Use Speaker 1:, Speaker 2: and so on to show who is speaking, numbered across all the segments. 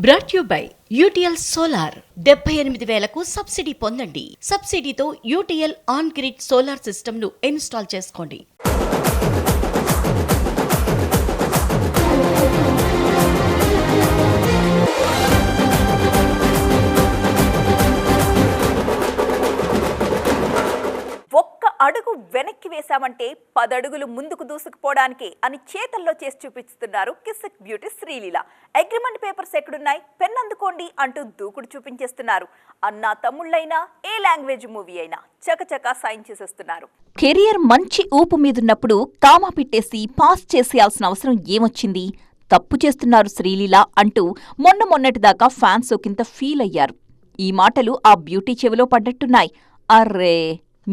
Speaker 1: Brought you by UTL solar 78,000కు subsidy పొందండి. సబ్సిడీతో UTL on grid solar system ను ఇన్స్టాల్ చేసుకోండి.
Speaker 2: అడుగు వెనక్కి వేశామంటే 10 అడుగులు ముందుకు దూసుకుపోవడానికి అని చేతల్లో చేసి చూపిస్తున్నారు Kissik beauty Sreeleela. Agreement papers ఎక్కడున్నాయి, పెన్ అందుకోండి అంటూ దూకుడు చూపించేస్తున్నారు. అన్నా తమ్ముళ్ళైనా ఏ లాంగ్వేజ్ మూవీ అయినా చకచకా సైన్ చేసేస్తున్నారు.
Speaker 3: కెరియర్ మంచి ఊపు మీదున్నప్పుడు కామా పెట్టేసి పాస్ చేసేయాల్సిన అవసరం ఏమొచ్చింది, తప్పు చేస్తున్నారు శ్రీలీల అంటూ మొన్నటిదాకా ఫ్యాన్స్ ఒకంత ఫీల్ అయ్యారు. ఈ మాటలు ఆ బ్యూటీ చెవిలో పడ్డట్టున్నాయి. అర్రే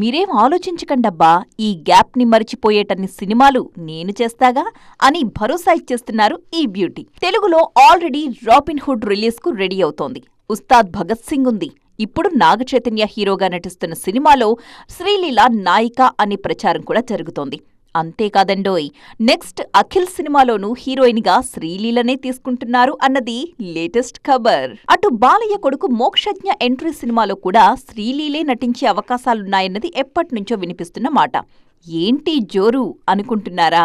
Speaker 3: మీరేం ఆలోచించకండబ్బా, ఈ గ్యాప్ని మరిచిపోయేటన్ని సినిమాలు నేను చేస్తాగా అని భరోసా ఇచ్చేస్తున్నారు ఈ బ్యూటీ. తెలుగులో ఆల్రెడీ రాబిన్హుడ్ రిలీజ్కు రెడీ అవుతోంది. ఉస్తాద్ భగత్ సింగ్ ఉంది. ఇప్పుడు నాగచైతన్య హీరోగా నటిస్తున్న సినిమాలో శ్రీలీల నాయిక అనే ప్రచారం కూడా జరుగుతోంది. అంతేకాదండోయ్, నెక్స్ట్ అఖిల్ సినిమాలోనూ హీరోయిన్ గా శ్రీలీలనే తీసుకుంటున్నారు అన్నది లేటెస్ట్ ఖబర్. అటు బాలయ్య కొడుకు మోక్షజ్ఞ ఎంట్రీ సినిమాలో కూడా శ్రీలీలే నటించే అవకాశాలున్నాయన్నది ఎప్పటినుంచో వినిపిస్తున్న మాట. ఏంటి జోరు అనుకుంటున్నారా?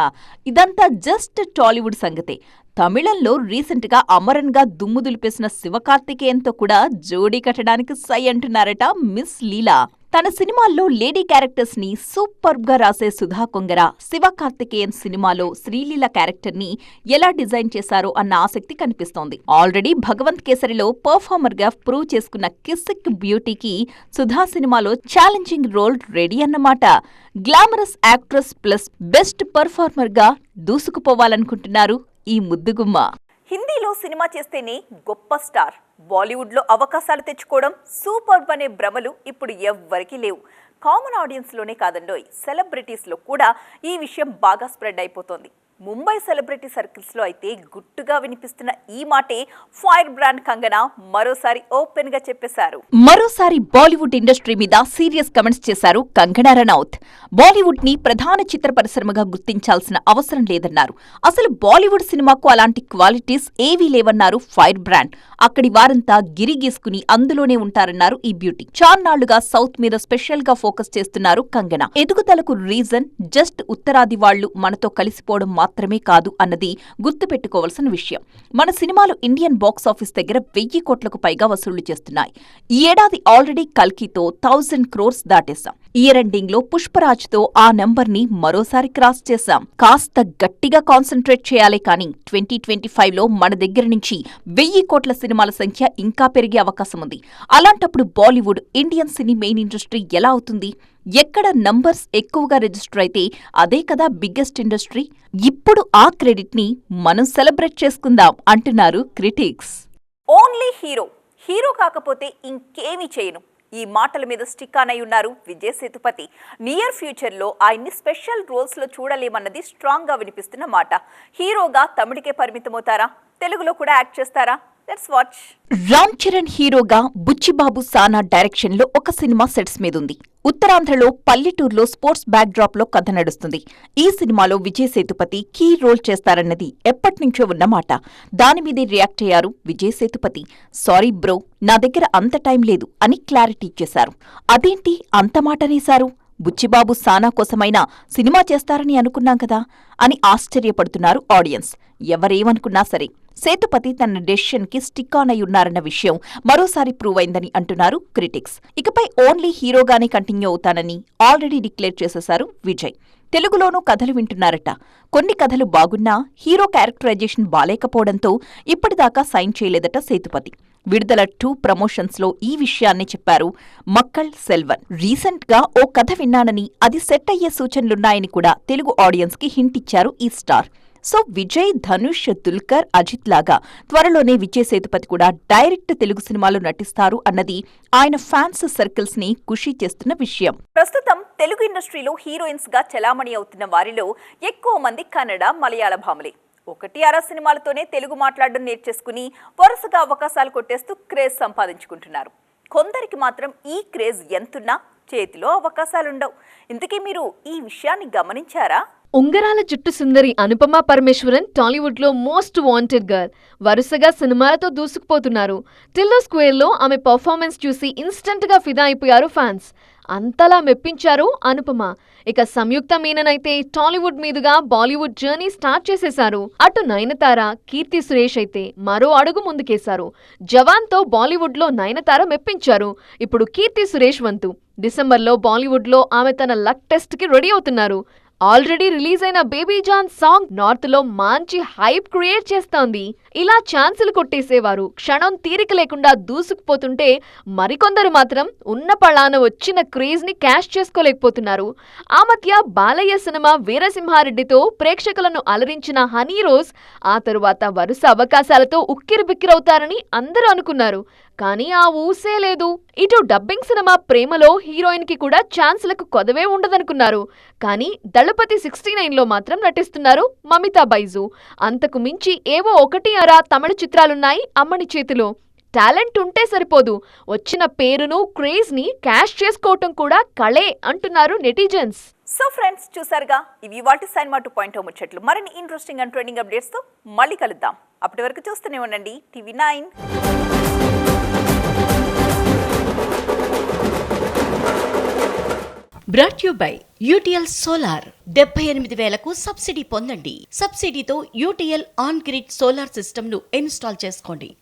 Speaker 3: ఇదంతా జస్ట్ టాలీవుడ్ సంగతే. తమిళంలో రీసెంట్గా అమరన్గా దుమ్ము దులిపేసిన శివకార్తికేయన్తో కూడా జోడీ కట్టడానికి సై అంటున్నారట మిస్ లీలా. తన సినిమాల్లో లేడీ క్యారెక్టర్స్ ని సూపర్బ్గా రాసే సుధా కొంగర శివకార్తికేయన్ సినిమాలో శ్రీలీల క్యారెక్టర్ ని ఎలా డిజైన్ చేశారో అన్న ఆసక్తి కనిపిస్తోంది. ఆల్రెడీ భగవంత్ కేసరిలో పర్ఫార్మర్ గా ప్రూవ్ చేసుకున్న కిసిక్ బ్యూటీకి సుధా సినిమాలో ఛాలెంజింగ్ రోల్ రెడీ అన్నమాట. Glamorous actress plus best performer గా దూసుకుపోవాలనుకుంటున్నారు ఈ ముద్దుగుమ్మ.
Speaker 2: హిందీలో సినిమా చేస్తేనే గొప్ప స్టార్, బాలీవుడ్లో అవకాశాలు తెచ్చుకోవడం సూపర్బ్ అనే భ్రమలు ఇప్పుడు ఎవ్వరికీ లేవు. కామన్ ఆడియన్స్లోనే కాదండోయ్, సెలబ్రిటీస్లో కూడా ఈ విషయం బాగా స్ప్రెడ్ అయిపోతోంది. ముంబై సెలబ్రిటీ సర్కిల్స్లో అయితే గుట్టుగా వినిపిస్తున్న ఈ మాటే ఫైర్ బ్రాండ్ కంగనా మరోసారి ఓపెన్ గా చెప్పేశారు.
Speaker 3: మరోసారి బాలీవుడ్ ఇండస్ట్రీ మీద సీరియస్ కమెంట్స్ చేశారు కంగనా రనౌత్. బాలీవుడ్ ని ప్రధాన చిత్ర పరిశ్రమగా గుర్తించాల్సిన అవసరం లేదన్నారు. అసలు బాలీవుడ్ సినిమాకు అలాంటి క్వాలిటీస్ ఏవీ లేవన్నారు ఫైర్ బ్రాండ్. అక్కడి వారంతా గిరిగీసుకుని అందులోనే ఉంటారన్నారు ఈ బ్యూటీ. చాన్నాళ్లుగా సౌత్ మీద స్పెషల్ గా ఫోకస్ చేస్తున్నారు కంగనా. ఎదుగుదలకు రీజన్ జస్ట్ ఉత్తరాది వాళ్లు మనతో కలిసిపోవడం మాత్రమే కాదు అన్నది గుర్తుపెట్టుకోవాల్సిన విషయం. మన సినిమాలు ఇండియన్ బాక్సాఫీస్ దగ్గర 1000 కోట్లకు పైగా వసూళ్లు చేస్తున్నాయి. ఈ ఏడాది ఆల్రెడీ కల్కితో 1000 crores దాటేశాం. ఇయర్ ఎండింగ్ లో పుష్పరాజ్తో ఆ నెంబర్ ని మరోసారి క్రాస్ చేశాం. కాస్త గట్టిగా కాన్సంట్రేట్ చేయాలే కానీ 2025లో మన దగ్గర నుంచి 1000 కోట్ల సినిమాల సంఖ్య ఇంకా పెరిగే అవకాశం ఉంది. అలాంటప్పుడు Bollywood Indian cine main industry ఎలా అవుతుంది? ఎక్కడ నంబర్స్ ఎక్కువగా రిజిస్టర్ అయితే అదే కదా బిగ్గెస్ట్ ఇండస్ట్రీ. ఇప్పుడు ఆ క్రెడిట్ ని మనం సెలబ్రేట్ చేసుకుందాం అంటున్నారు క్రిటిక్స్.
Speaker 2: ఓన్లీ హీరో కాకపోతే ఇంకేమీ చేయను, ఈ మాటల మీద స్టిక్ ఆన్ అయి ఉన్నారు విజయ్ సేతుపతి. నియర్ ఫ్యూచర్లో ఆయన్ని స్పెషల్ రోల్స్లో చూడలేమన్నది స్ట్రాంగ్గా వినిపిస్తున్న మాట. హీరోగా తమిళకే పరిమితమవుతారా? తెలుగులో కూడా యాక్ట్ చేస్తారా? Let's watch.
Speaker 3: రామ్ చరణ్ హీరోగా బుచ్చిబాబు సానా డైరెక్షన్ లో ఒక సినిమా సెట్స్ మీదుంది. ఉత్తరాంధ్రలో పల్లెటూరులో స్పోర్ట్స్ బ్యాక్ డ్రాప్ లో కథ నడుస్తుంది. ఈ సినిమాలో విజయ్ సేతుపతి కీ రోల్ చేస్తారన్నది ఎప్పటినుంచో ఉన్నమాట. దానిమీదే రియాక్ట్ అయ్యారు విజయ్ సేతుపతి. సారీ బ్రో, నా దగ్గర అంత టైం లేదు అని క్లారిటీ ఇచ్చేశారు. అదేంటి అంత మాటనేశారు? బుచ్చిబాబు సానా కోసమైనా సినిమా చేస్తారని అనుకున్నాం కదా అని ఆశ్చర్యపడుతున్నారు ఆడియన్స్. ఎవరేమనుకున్నా సరే సేతుపతి తన డెసిషన్ కి స్టిక్ ఆన్ అయి ఉన్నారన్న విషయం మరోసారి ప్రూవ్ అయిందని అంటున్నారు క్రిటిక్స్. ఇకపై ఓన్లీ హీరోగానే కంటిన్యూ అవుతానని ఆల్రెడీ డిక్లేర్ చేసేశారు విజయ్. తెలుగులోనూ కథలు వింటున్నారట. కొన్ని కథలు బాగున్నా హీరో క్యారెక్టరైజేషన్ బాలేకపోవడంతో ఇప్పటిదాకా సైన్ చేయలేదట సేతుపతి. విడుదల 2 ప్రమోషన్స్ లో ఈ విషయాన్ని చెప్పారు మక్కల్ సెల్వన్. రీసెంట్ గా ఓ కథ విన్నానని, అది సెట్ అయ్యే సూచనలున్నాయని కూడా తెలుగు ఆడియన్స్ కి హింట్ ఇచ్చారు ఈ స్టార్. సో విజయ్, ధనుష్, దుల్కర్, అజిత్ లాగా త్వరలోనే విజయ్ సేతుపతి కూడా డైరెక్ట్ తెలుగు సినిమాలో నటిస్తారు అన్నది ఆయన ఫ్యాన్స్ సర్కిల్స్ ని ఖుషీ చేస్తున్న విషయం.
Speaker 2: ప్రస్తుతం తెలుగు ఇండస్ట్రీలో హీరోయిన్స్ గా చలామణి అవుతున్న వారిలో ఎక్కువ మంది కన్నడ, మలయాళ భామలే. 1-6 సినిమాలతోనే తెలుగు మాట్లాడడం నేర్చేసుకుని వరుసగా అవకాశాలు కొట్టేస్తూ క్రేజ్ సంపాదించుకుంటున్నారు. కొందరికి మాత్రం ఈ క్రేజ్ ఎంతున్నా చేతిలో అవకాశాలుండవు. ఇంతకీ మీరు ఈ విషయాన్ని గమనించారా?
Speaker 4: ఉంగరాల జుట్టు సుందరి అనుపమ పరమేశ్వరన్ టాలీవుడ్ లో మోస్ట్ వాంటెడ్ గర్ల్. వరుసగా సినిమాలతో దూసుకుపోతున్నారు. టిల్లు స్క్వేర్ లో ఆమె పర్ఫార్మెన్స్ చూసి ఇన్స్టంట్ గా ఫిదా అయిపోయారు ఫ్యాన్స్. అంతలా మెప్పించారు అనుపమ. ఇక సంయుక్త మీనన్ అయితే టాలీవుడ్ మీదుగా బాలీవుడ్ జర్నీ స్టార్ట్ చేసేశారు. అటు నయనతార, కీర్తి సురేష్ అయితే మరో అడుగు ముందుకేశారు. జవాన్ తో బాలీవుడ్ లో నయనతార మెప్పించారు. ఇప్పుడు కీర్తి సురేష్ వంతు. డిసెంబర్లో బాలీవుడ్ లో ఆమె తన లక్ టెస్ట్ కి రెడీ అవుతున్నారు. ఆల్రెడీ రిలీజ్ అయిన బేబీ జాన్ సాంగ్ నార్త్ లో మంచి హైప్ క్రియేట్ చేస్తోంది. ఇలా ఛాన్సులు కొట్టేసేవారు క్షణం తీరిక లేకుండా దూసుకుపోతుంటే మరికొందరు మాత్రం ఉన్న పళాన వచ్చిన క్రేజ్ ని క్యాష్ చేసుకోలేకపోతున్నారు. ఆ మధ్య బాలయ్య సినిమా వీరసింహారెడ్డితో ప్రేక్షకులను అలరించిన హనీ రోజ్ ఆ తరువాత వరుస అవకాశాలతో ఉక్కిరిబిక్కిరవుతారని అందరూ అనుకున్నారు. కానీ ఆ ఊసే లేదు. ఇటు డబ్బింగ్ సినిమా ప్రేమలో హీరోయిన్ కి కూడా ఛాన్సులకు కొదవే ఉండదనుకున్నారు. కానీ దళపతి 69లో మాత్రం నటిస్తున్నారు మమితా బైజు. అంతకు మించి ఏవో ఒకటి అరా తమిళ చిత్రాలున్నాయి అమ్మని చేతిలో. టాలెంట్ ఉంటే సరిపోదు, వచ్చిన పేరును క్రేజ్ ని క్యాష్ చేసుకోవటం కూడా కళే అంటున్నారు నెటిజన్స్.
Speaker 2: సో ఫ్రెండ్స్, చూసారుగా ఇవి వాటి సైన్మా 2.0 ముచ్చట్లు. మరిన్ని ఇంట్రెస్టింగ్ అండ్ ట్రెండింగ్ అప్డేట్స్ తో మళ్ళీ కలుద్దాం. అప్పటి వరకు చూస్తూనే ఉండండి TV9.
Speaker 1: Brought you by UTL solar. 78,000కు సబ్సిడీ పొందండి. సబ్సిడీతో UTL on grid solar system ను ఇన్స్టాల్ చేసుకోండి.